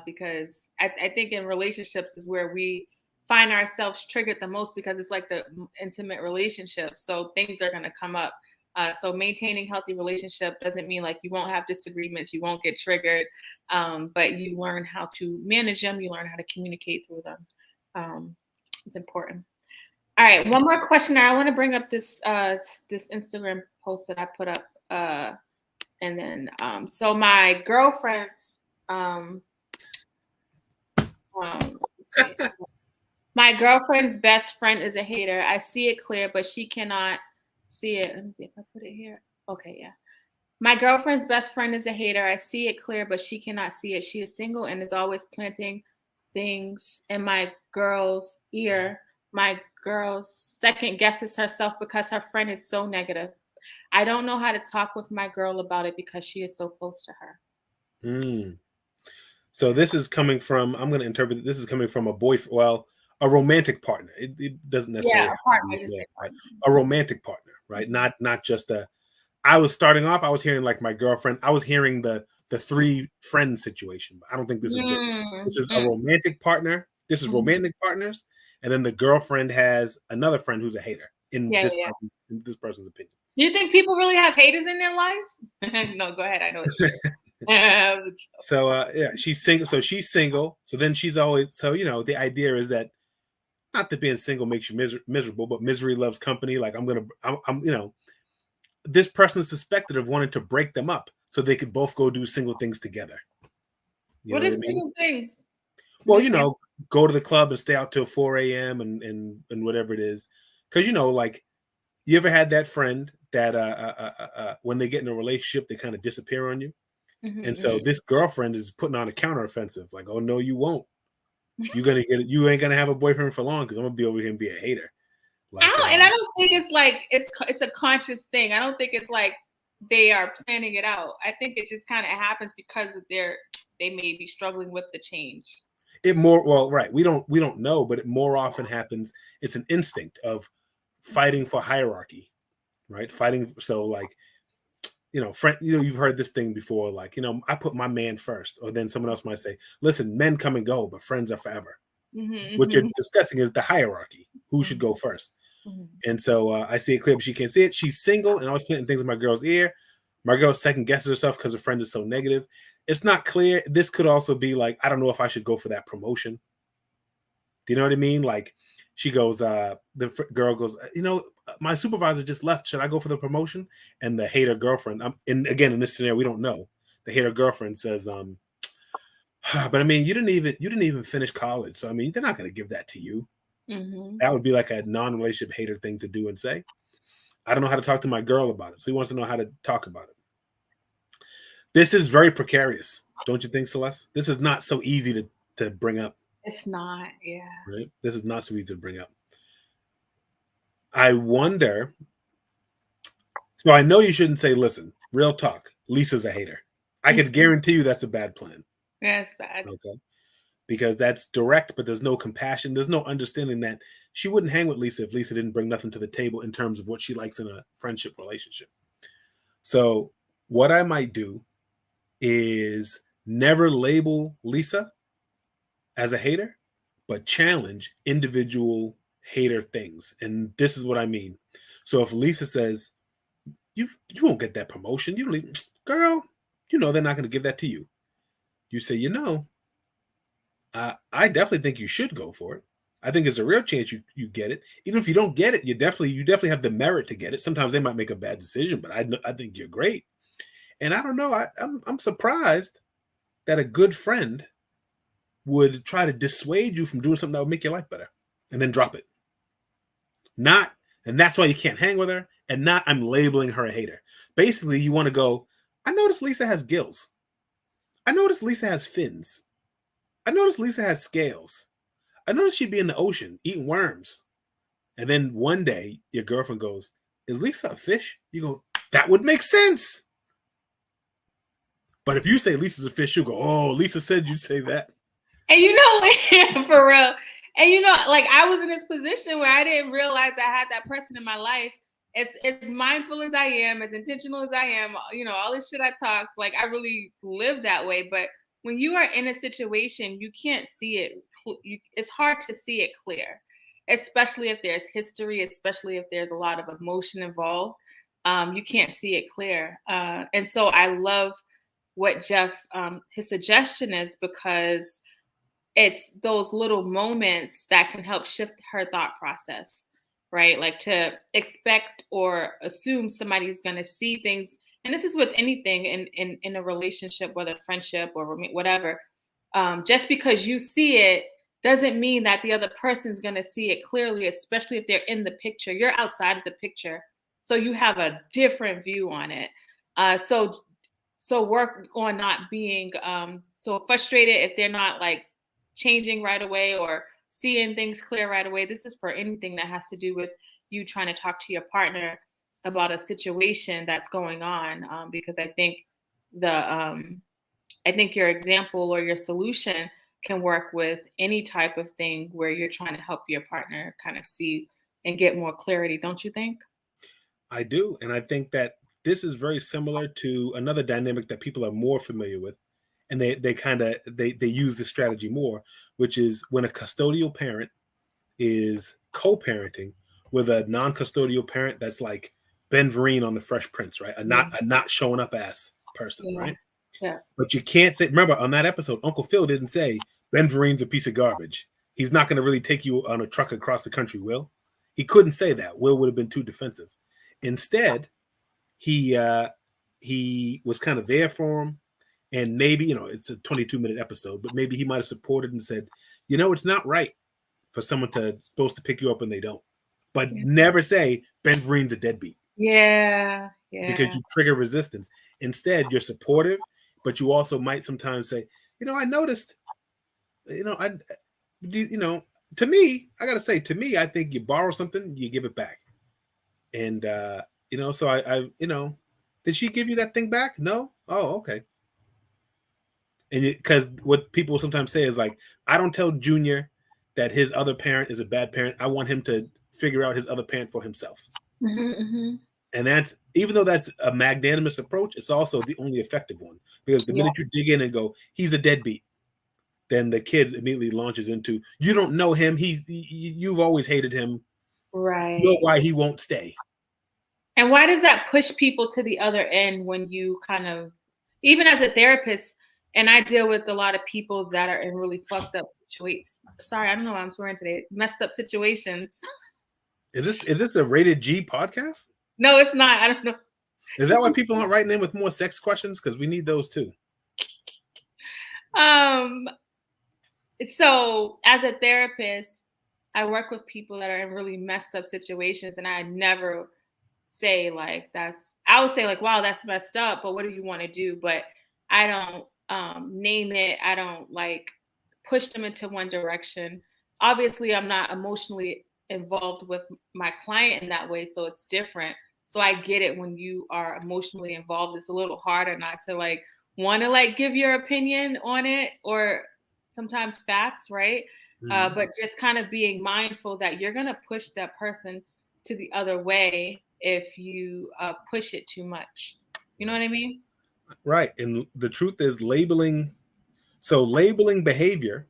because I think in relationships is where we find ourselves triggered the most, because it's like the intimate relationship. So things are going to come up. So maintaining healthy relationship doesn't mean like you won't have disagreements, you won't get triggered, but you learn how to manage them. You learn how to communicate through them. It's important. All right, one more question. I want to bring up this this Instagram post that I put up, and then so my girlfriend's my girlfriend's best friend is a hater. I see it clear, but she cannot see it. Let me see if I put it here. Okay, yeah. My girlfriend's best friend is a hater. I see it clear, but she cannot see it. She is single and is always planting things in my girl's ear. My girl second guesses herself because her friend is so negative. I don't know how to talk with my girl about it because she is so close to her. So this is coming from, I'm going to interpret it, this is coming from a boyfriend, well, a romantic partner. It doesn't necessarily a partner, a romantic partner, right? Not just a, I was starting off, I was hearing like my girlfriend, I was hearing the three friend situation, but I don't think this is this. This is a romantic partner. This is romantic partners. And then the girlfriend has another friend who's a hater in this person's opinion. Do you think people really have haters in their life? No, go ahead. I know it's So yeah, she's single. So she's single. So then she's always, so you know, the idea is that not that being single makes you miserable, but misery loves company. Like I'm you know, this person is suspected of wanting to break them up so they could both go do single things together. What is single things? Well, you know, go to the club and stay out till 4 a.m. and whatever it is. Because, you know, like, you ever had that friend that when they get in a relationship, they kind of disappear on you? And so this girlfriend is putting on a counteroffensive. Like, oh, no, you won't. You ain't going to have a boyfriend for long because I'm going to be over here and be a hater. Like, I don't think it's like, it's a conscious thing. I don't think it's like they are planning it out. I think it just kind of happens because they may be struggling with the change. Right. We don't know, but it more often happens. It's an instinct of fighting for hierarchy, right? Fighting. So like, you know, you've heard this thing before, like, you know, I put my man first, or then someone else might say, listen, men come and go, but friends are forever. What you're discussing is the hierarchy. Who should go first? And so I see it clear, but she can't see it. She's single and always planting things in my girl's ear. My girl second guesses herself because her friend is so negative. It's not clear. This could also be like, I don't know if I should go for that promotion. Do you know what I mean? Like, she goes, the girl goes, you know, my supervisor just left. Should I go for the promotion? And the hater girlfriend, and again, in this scenario, we don't know. The hater girlfriend says, but I mean, you didn't even finish college. So, I mean, they're not going to give that to you. That would be like a non-relationship hater thing to do and say. I don't know how to talk to my girl about it. So he wants to know how to talk about it. This is very precarious. Don't you think, Celeste? This is not so easy to bring up. It's not, yeah. Right? This is not so easy to bring up. I wonder. So I know you shouldn't say, listen, real talk, Lisa's a hater. I could guarantee you that's a bad plan. Yeah, it's bad. Okay. Because that's direct, but there's no compassion. There's no understanding that she wouldn't hang with Lisa if Lisa didn't bring nothing to the table in terms of what she likes in a friendship relationship. So what I might do is never label Lisa as a hater, but challenge individual hater things. And this is what I mean. So if Lisa says, you won't get that promotion, you don't, girl, you know they're not going to give that to you. You say, you know, I definitely think you should go for it. I think there's a real chance you get it. Even if you don't get it, you definitely have the merit to get it. Sometimes they might make a bad decision, but I think you're great. And I don't know, I'm surprised that a good friend would try to dissuade you from doing something that would make your life better and then drop it. And that's why you can't hang with her, and not I'm labeling her a hater. Basically, you want to go, I noticed Lisa has gills. I noticed Lisa has fins. I noticed Lisa has scales. I noticed she'd be in the ocean eating worms. And then one day, your girlfriend goes, is Lisa a fish? You go, that would make sense. But if you say Lisa's a fish, she'll go, oh, Lisa said you'd say that. And yeah, for real. And like I was in this position where I didn't realize I had that person in my life. As mindful as I am, as intentional as I am, all this shit I talk, like I really live that way. But when you are in a situation, you can't see it. It's hard to see it clear, especially if there's history, especially if there's a lot of emotion involved. You can't see it clear. And so I love what Jeff, his suggestion is, because it's those little moments that can help shift her thought process, right? Like to expect or assume somebody's going to see things. And this is with anything in a relationship, whether friendship or whatever. Just because you see it doesn't mean that the other person's going to see it clearly, especially if they're in the picture. You're outside of the picture, so you have a different view on it. So work on not being so frustrated if they're not like changing right away or seeing things clear right away. This is for anything that has to do with you trying to talk to your partner about a situation that's going on, because I think your example or your solution can work with any type of thing where you're trying to help your partner kind of see and get more clarity, don't you think? I do. And I think that this is very similar to another dynamic that people are more familiar with. And they use this strategy more, which is when a custodial parent is co-parenting with a non-custodial parent that's like Ben Vereen on the Fresh Prince, right? A not showing up ass person, right? Yeah. But you can't say, remember on that episode, Uncle Phil didn't say Ben Vereen's a piece of garbage. He's not going to really take you on a truck across the country, Will. He couldn't say that. Will would have been too defensive. Instead, he was kind of there for him. And maybe, it's a 22-minute episode, but maybe he might have supported and said, it's not right for someone supposed to pick you up and they don't. But never say Ben Vereen's a deadbeat. Yeah. Because you trigger resistance. Instead, you're supportive, but you also might sometimes say, I noticed, to me, I got to say, I think you borrow something, you give it back. And, so I did she give you that thing back? No? Oh, okay. And because what people sometimes say is like, I don't tell Junior that his other parent is a bad parent. I want him to figure out his other parent for himself. Mm-hmm. And that's, even though that's a magnanimous approach, it's also the only effective one. Because the minute you dig in and go, he's a deadbeat, then the kid immediately launches into, you don't know him. You've always hated him. Right. You know why he won't stay. And why does that push people to the other end when you kind of, even as a therapist, and I deal with a lot of people that are in really fucked up situations. Sorry, I don't know why I'm swearing today. Messed up situations. Is this a rated G podcast? No, it's not. I don't know. Is that why people aren't writing in with more sex questions? Because we need those too. So as a therapist, I work with people that are in really messed up situations, and I never say like I would say like, wow, that's messed up, but what do you want to do? But I don't name it. I don't like push them into one direction. Obviously, I'm not emotionally involved with my client in that way, so it's different. So I get it when you are emotionally involved. It's a little harder not to like want to like give your opinion on it or sometimes facts, right? Mm-hmm. But just kind of being mindful that you're going to push that person to the other way if you push it too much. You know what I mean? Right. And the truth is labeling behavior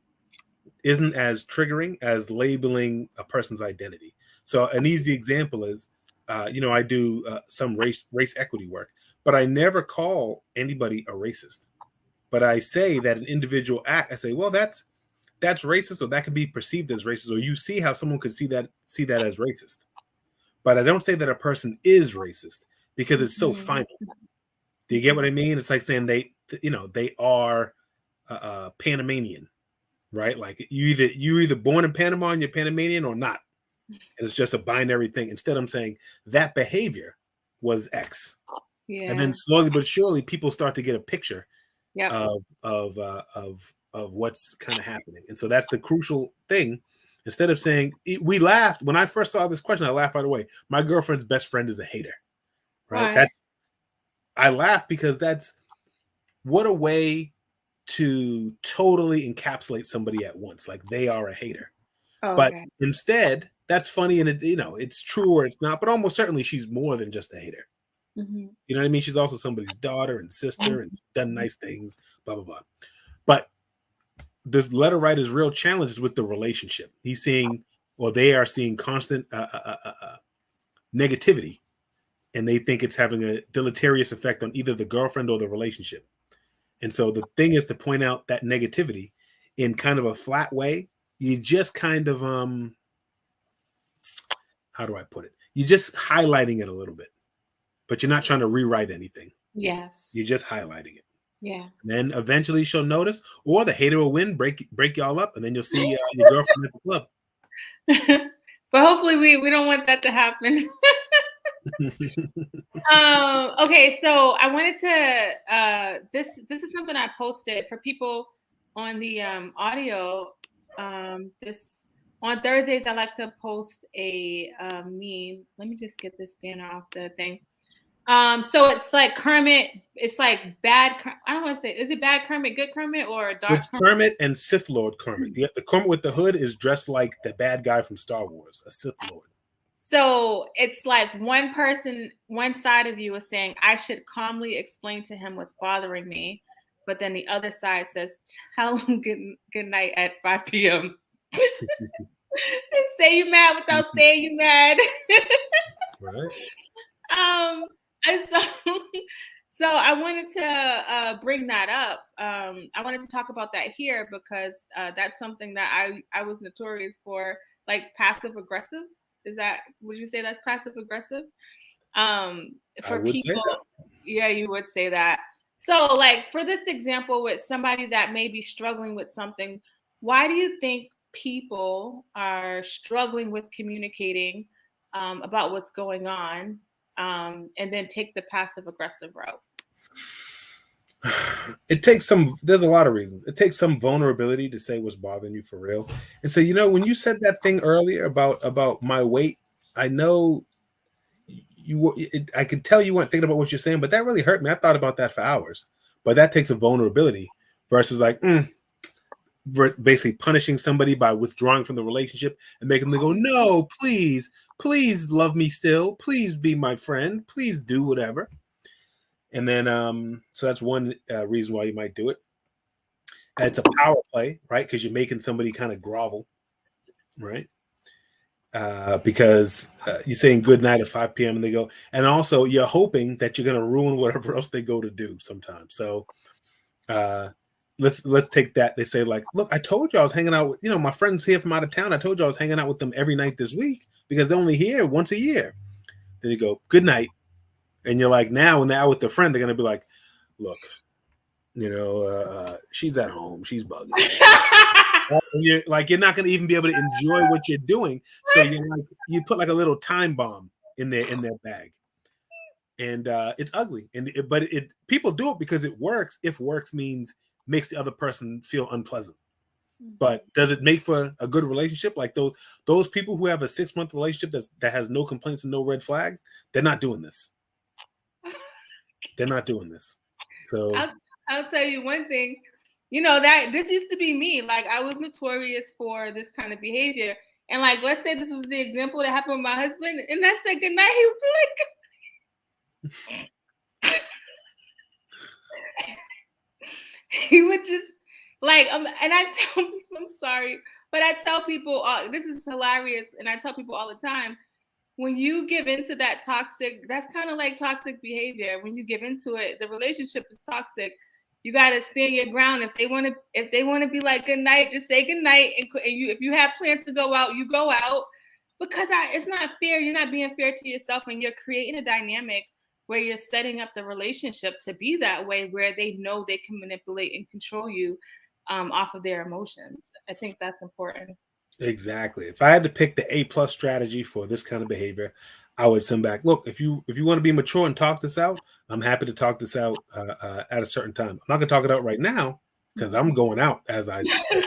isn't as triggering as labeling a person's identity. So an easy example is, I do some race equity work, but I never call anybody a racist. But I say that an individual act, I say, well, that's racist, or that can be perceived as racist, or you see how someone could see that as racist. But I don't say that a person is racist because it's so final. Do you get what I mean? It's like saying they are Panamanian, right? Like you're either born in Panama and you're Panamanian or not. And it's just a binary thing. Instead, I'm saying that behavior was X. Yeah. And then slowly but surely, people start to get a picture of what's kind of happening. And so that's the crucial thing. Instead of saying, we laughed when I first saw this question, I laughed right away. My girlfriend's best friend is a hater, right? I laugh because what a way to totally encapsulate somebody at once, like they are a hater. Oh, But okay. instead, that's funny, and it's true or it's not, but almost certainly she's more than just a hater. Mm-hmm. You know what I mean? She's also somebody's daughter and sister and done Mm-hmm. nice things, blah, blah, blah. But the letter writer's real challenge is with the relationship. He's seeing, or they are seeing constant negativity, and they think it's having a deleterious effect on either the girlfriend or the relationship. And so the thing is to point out that negativity in kind of a flat way. You just kind of, how do I put it? You're just highlighting it a little bit, but you're not trying to rewrite anything. Yes. You're just highlighting it. Yeah. And then eventually she'll notice, or the hater will win, break y'all up, and then you'll see your girlfriend at the club. But hopefully we don't want that to happen. Okay, so I wanted to this is something I posted for people on the audio. This on Thursdays I like to post a meme. Let me just get this banner off the thing. So it's like Kermit, it's like bad. I don't want to say, is it bad Kermit, good Kermit, or dark It's Kermit and Sith Lord Kermit. The Kermit with the hood is dressed like the bad guy from Star Wars, a Sith Lord. So it's like one person, one side of you is saying, I should calmly explain to him what's bothering me. But then the other side says, tell him good night at 5 p.m. Say you mad without saying you mad. Right. And so I wanted to bring that up. I wanted to talk about that here because that's something that I was notorious for, like passive aggressive. Would you say that's passive aggressive? For people, yeah, you would say that. So like for this example with somebody that may be struggling with something, why do you think people are struggling with communicating about what's going on and then take the passive aggressive route? There's a lot of reasons. It takes some vulnerability to say what's bothering you for real. And so, when you said that thing earlier about my weight, I know I could tell you weren't thinking about what you're saying, but that really hurt me. I thought about that for hours. But that takes a vulnerability versus like basically punishing somebody by withdrawing from the relationship and making them go, no, please love me still. Please be my friend. Please do whatever. And then, so that's one reason why you might do it. It's a power play, right? Because you're making somebody kind of grovel, right? Because you're saying good night at 5 p.m. and they go, and also you're hoping that you're going to ruin whatever else they go to do sometimes. So let's take that. They say like, look, I told you I was hanging out with, my friends here from out of town. I told you I was hanging out with them every night this week because they're only here once a year. Then you go, good night. And you're like, now when they're out with their friend, they're going to be like, look, she's at home. She's bugging. You're not going to even be able to enjoy what you're doing. So you put like a little time bomb in their bag. And it's ugly. But people do it because it works. If works makes the other person feel unpleasant. But does it make for a good relationship? Like those people who have a 6-month relationship that has no complaints and no red flags, they're not doing this. They're not doing this. So I'll tell you one thing, that this used to be me. Like I was notorious for this kind of behavior. And like, let's say this was the example that happened with my husband and I said goodnight, he would be like, he would just like, and I tell people, I'm sorry, but I tell people, this is hilarious. And I tell people all the time, when you give into that toxic, that's kind of like toxic behavior. When you give into it, the relationship is toxic. You got to stand your ground. If they want to be like good night, just say good night. And if you have plans to go out, you go out, because it's not fair. You're not being fair to yourself, and you're creating a dynamic where you're setting up the relationship to be that way, where they know they can manipulate and control you off of their emotions. I think that's important. Exactly. If I had to pick the A+ strategy for this kind of behavior, I would send back, look, if you want to be mature and talk this out, I'm happy to talk this out at a certain time. I'm not going to talk it out right now because I'm going out, as I just said.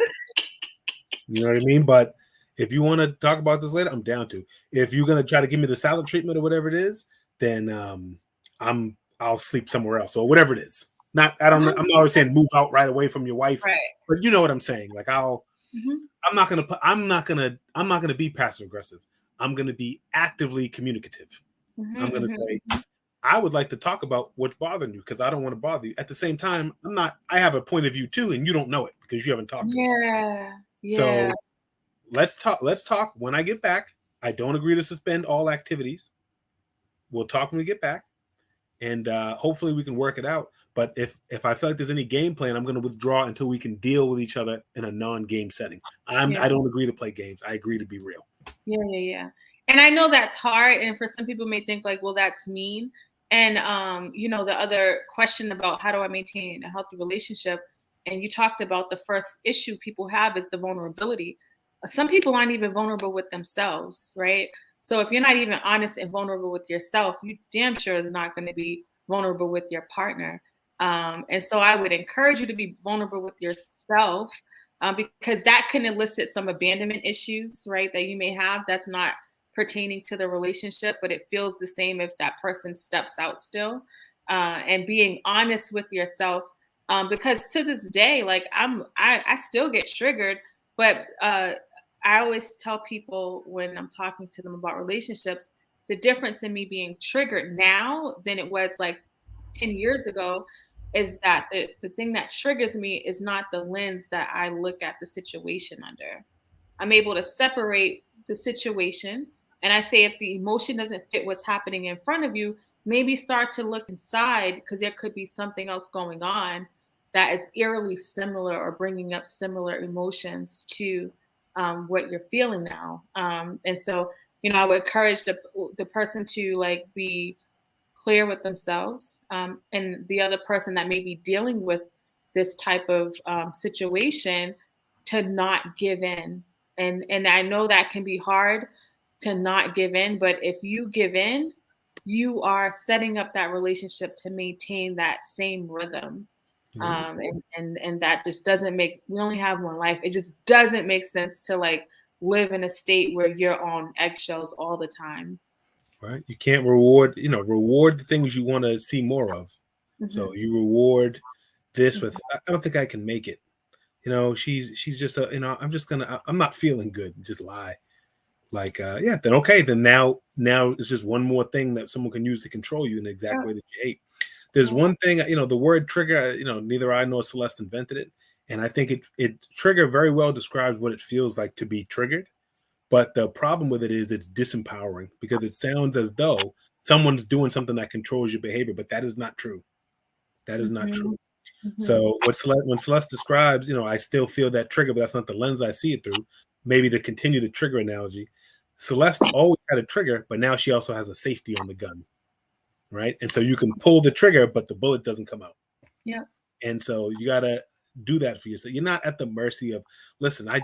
You know what I mean? But if you want to talk about this later, I'm down to. If you're going to try to give me the salad treatment or whatever it is, then I'll sleep somewhere else or whatever it is. Not, I don't know. I'm not always saying move out right away from your wife, Right. but you know what I'm saying. Like Mm-hmm. I'm not gonna be passive aggressive. I'm gonna be actively communicative. Mm-hmm, I'm gonna say, mm-hmm. I would like to talk about what's bothering you because I don't want to bother you. At the same time, I have a point of view too, and you don't know it because you haven't talked to me. Yeah. Yeah. So let's talk. Let's talk when I get back. I don't agree to suspend all activities. We'll talk when we get back, and hopefully we can work it out. But if I feel like there's any game plan, I'm going to withdraw until we can deal with each other in a non-game setting. I don't agree to play games. I agree to be real. Yeah, yeah, yeah. And I know that's hard. And for some people may think like, well, that's mean. And the other question about how do I maintain a healthy relationship? And you talked about the first issue people have is the vulnerability. Some people aren't even vulnerable with themselves, right? So if you're not even honest and vulnerable with yourself, you damn sure is not going to be vulnerable with your partner. And so I would encourage you to be vulnerable with yourself, because that can elicit some abandonment issues, right? That you may have that's not pertaining to the relationship, but it feels the same if that person steps out still. And being honest with yourself, because to this day, like I still get triggered, but I always tell people when I'm talking to them about relationships, the difference in me being triggered now than it was like 10 years ago is that the thing that triggers me is not the lens that I look at the situation under. I'm able to separate the situation. And I say, if the emotion doesn't fit what's happening in front of you, maybe start to look inside because there could be something else going on that is eerily similar or bringing up similar emotions to what you're feeling now. And so, I would encourage the person to like be clear with themselves, and the other person that may be dealing with this type of situation to not give in. And I know that can be hard to not give in, but if you give in, you are setting up that relationship to maintain that same rhythm. And that just doesn't make, we only have one life. It just doesn't make sense to like live in a state where you're on eggshells all the time. Right? You can't reward the things you want to see more of. Mm-hmm. So you reward this with, I don't think I can make it. She's just I'm not feeling good. Just lie. Like, then okay, then now it's just one more thing that someone can use to control you in the exact way that you hate. There's one thing, the word trigger, neither I nor Celeste invented it. And I think it trigger very well describes what it feels like to be triggered. But the problem with it is it's disempowering because it sounds as though someone's doing something that controls your behavior, but that is not true. That is not true. Mm-hmm. So when Celeste describes, I still feel that trigger, but that's not the lens I see it through. Maybe to continue the trigger analogy, Celeste always had a trigger, but now she also has a safety on the gun, right? And so you can pull the trigger, but the bullet doesn't come out. Yeah. And so you got to do that for yourself. You're not at the mercy of, listen, I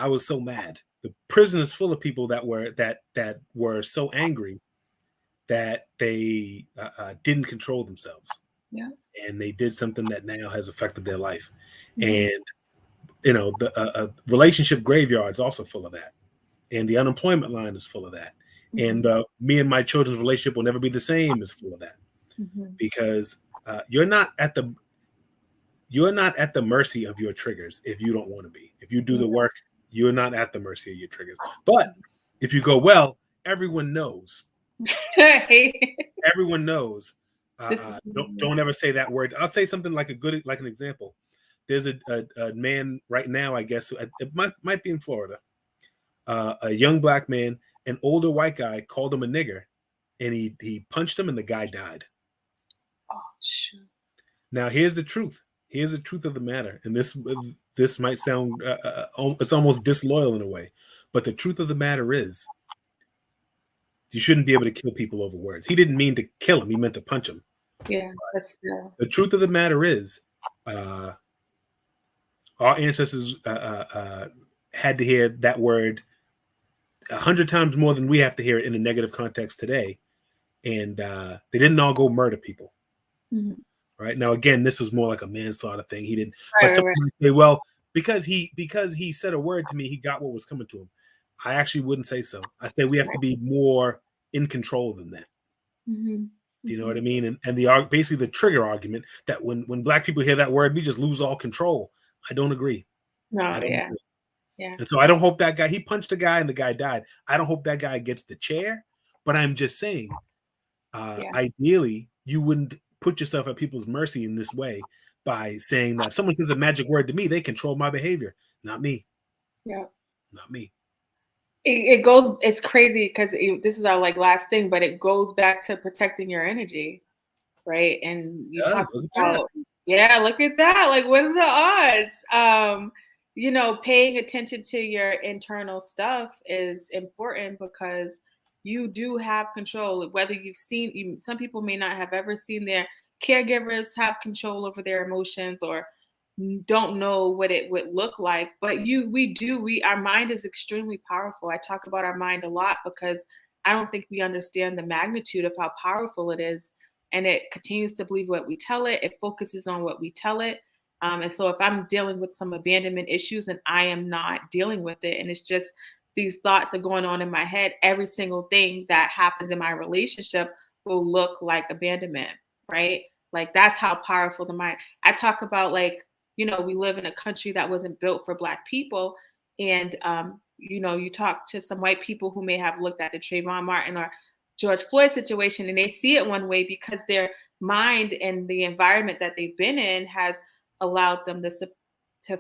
was so mad. The prison is full of people that were so angry that they didn't control themselves. Yeah. And they did something that now has affected their life. Mm-hmm. And the relationship graveyard is also full of that, and the unemployment line is full of that, and me and my children's relationship will never be the same is full of that, because you're not at the mercy of your triggers if you don't want to be. If you do the work, you're not at the mercy of your triggers. But if you go, well, everyone knows. Everyone knows. Don't ever say that word. I'll say something like an example. There's a man right now, I guess, it might be in Florida, a young black man, an older white guy called him a nigger, and he punched him, and the guy died. Oh, shoot. Now, here's the truth. Here's the truth of the matter. And this might sound, it's almost disloyal in a way, but the truth of the matter is, you shouldn't be able to kill people over words. He didn't mean to kill him. He meant to punch him. Yeah. The truth of the matter is, our ancestors had to hear that word 100 times more than we have to hear it in a negative context today. And they didn't all go murder people. Mm-hmm. Right now, again, this was more like a manslaughter thing. He didn't. Right. Say, well, because he said a word to me, he got what was coming to him. I actually wouldn't say so. I say we have to be more in control than that. Mm-hmm. Do you know what I mean? And basically the trigger argument that when Black people hear that word, we just lose all control. I don't agree. No, I don't yeah. agree. Yeah. And so I don't hope that guy, he punched a guy and the guy died. I don't hope that guy gets the chair, but I'm just saying, ideally, you wouldn't put yourself at people's mercy in this way by saying that someone says a magic word to me, they control my behavior. Not me. Yeah. Not me. It goes, it's crazy because this is our like last thing, but it goes back to protecting your energy, right? And you talk about, yeah, look at that. Like, what are the odds? You know, paying attention to your internal stuff is important because you do have control. Whether you've seen, some people may not have ever seen their caregivers have control over their emotions or don't know what it would look like, but our mind is extremely powerful. I talk about our mind a lot because I don't think we understand the magnitude of how powerful it is, and it continues to believe what we tell it. It focuses on what we tell it. And so if I'm dealing with some abandonment issues and I am not dealing with it, and it's just these thoughts are going on in my head, every single thing that happens in my relationship will look like abandonment, right? Like that's how powerful the mind. I talk about, like, you know, we live in a country that wasn't built for Black people. And, you know, you talk to some white people who may have looked at the Trayvon Martin or George Floyd situation, and they see it one way because their mind and the environment that they've been in has allowed them to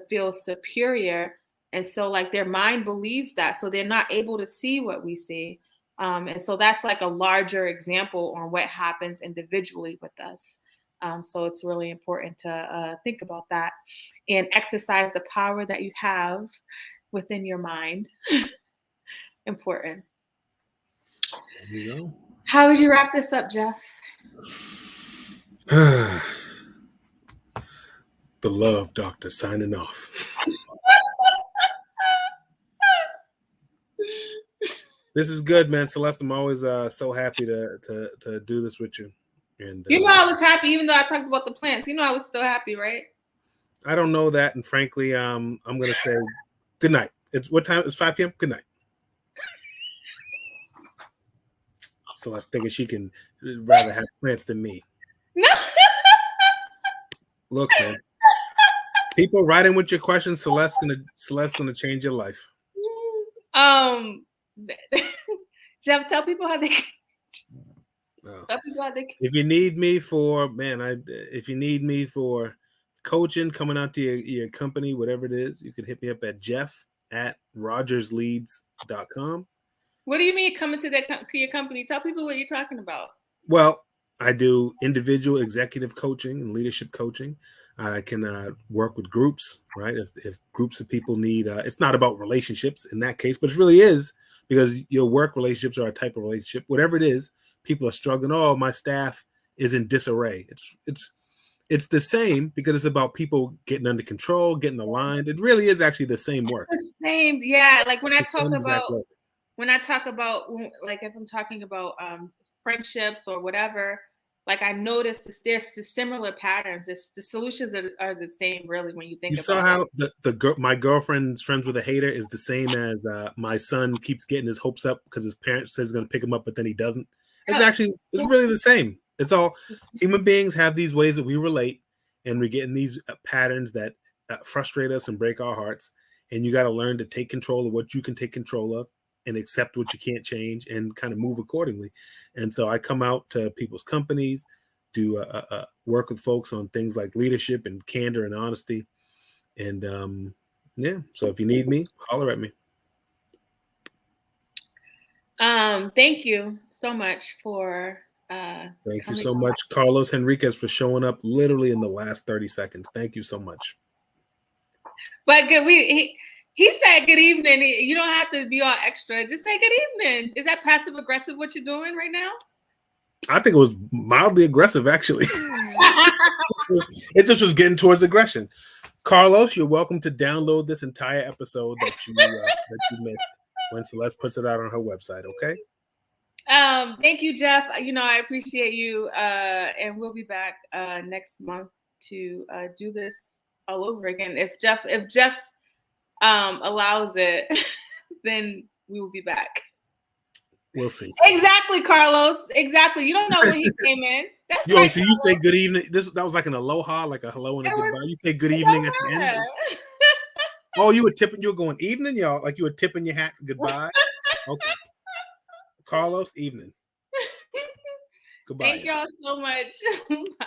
feel superior. And so, like, their mind believes that. So they're not able to see what we see. And so that's like a larger example on what happens individually with us. So it's really important to think about that and exercise the power that you have within your mind. Important. There you go. How would you wrap this up, Jeff? The Love Doctor signing off. This is good, man. Celeste, I'm always so happy to do this with you. And you know, I was happy even though I talked about the plants. You know, I was still happy, right? I don't know that, and frankly, I'm gonna say good night. It's what time? It's 5 p.m. Good night. Celeste thinking she can rather have plants than me. No. Look, man. People write in with your questions. Celeste's gonna change your life. Jeff, tell people how they can. If you need me for if you need me for coaching, coming out to your company, whatever it is, you can hit me up at jeff@rogersleads.com. What do you mean coming to your company? Tell people what you're talking about. Well, I do individual executive coaching and leadership coaching. I can work with groups, right? If groups of people need, it's not about relationships in that case, but it really is, because your work relationships are a type of relationship. Whatever it is, people are struggling. Oh, my staff is in disarray. It's the same, because it's about people getting under control, getting aligned. It really is actually the same work. The same, yeah. Like when I talk about, like if I'm talking about friendships or whatever, like I noticed there's the similar patterns. The solutions are the same, really, when you think about it. You saw how my girlfriend's friends with a hater is the same as my son keeps getting his hopes up because his parents says he's going to pick him up, but then he doesn't. It's really the same. It's all human beings have these ways that we relate, and we're getting these patterns that frustrate us and break our hearts. And you got to learn to take control of what you can take control of and accept what you can't change and kind of move accordingly. And so I come out to people's companies, do work with folks on things like leadership and candor and honesty. And so if you need me, holler at me. Thank you so much for thank you so much, Carlos Henriquez, for showing up literally in the last 30 seconds. Thank you so much. But good, he said good evening. You don't have to be all extra. Just say good evening. Is that passive aggressive what you're doing right now? I think it was mildly aggressive, actually. It just was getting towards aggression. Carlos, you're welcome to download this entire episode that you missed when Celeste puts it out on her website. Okay. Thank you, Jeff. You know, I appreciate you. And we'll be back next month to do this all over again. If Jeff allows it, then we will be back. We'll see. Exactly, Carlos. Exactly. You don't know when he came in. That's So right, you say Carlos. good evening. That was like an aloha, like a hello and a It was, goodbye. You say good it evening at the don't end. matter. Oh, you were tipping. You were going evening, y'all. Like you were tipping your hat for goodbye. Okay, Carlos, evening. Goodbye, Thank y'all. y'all so much. Bye.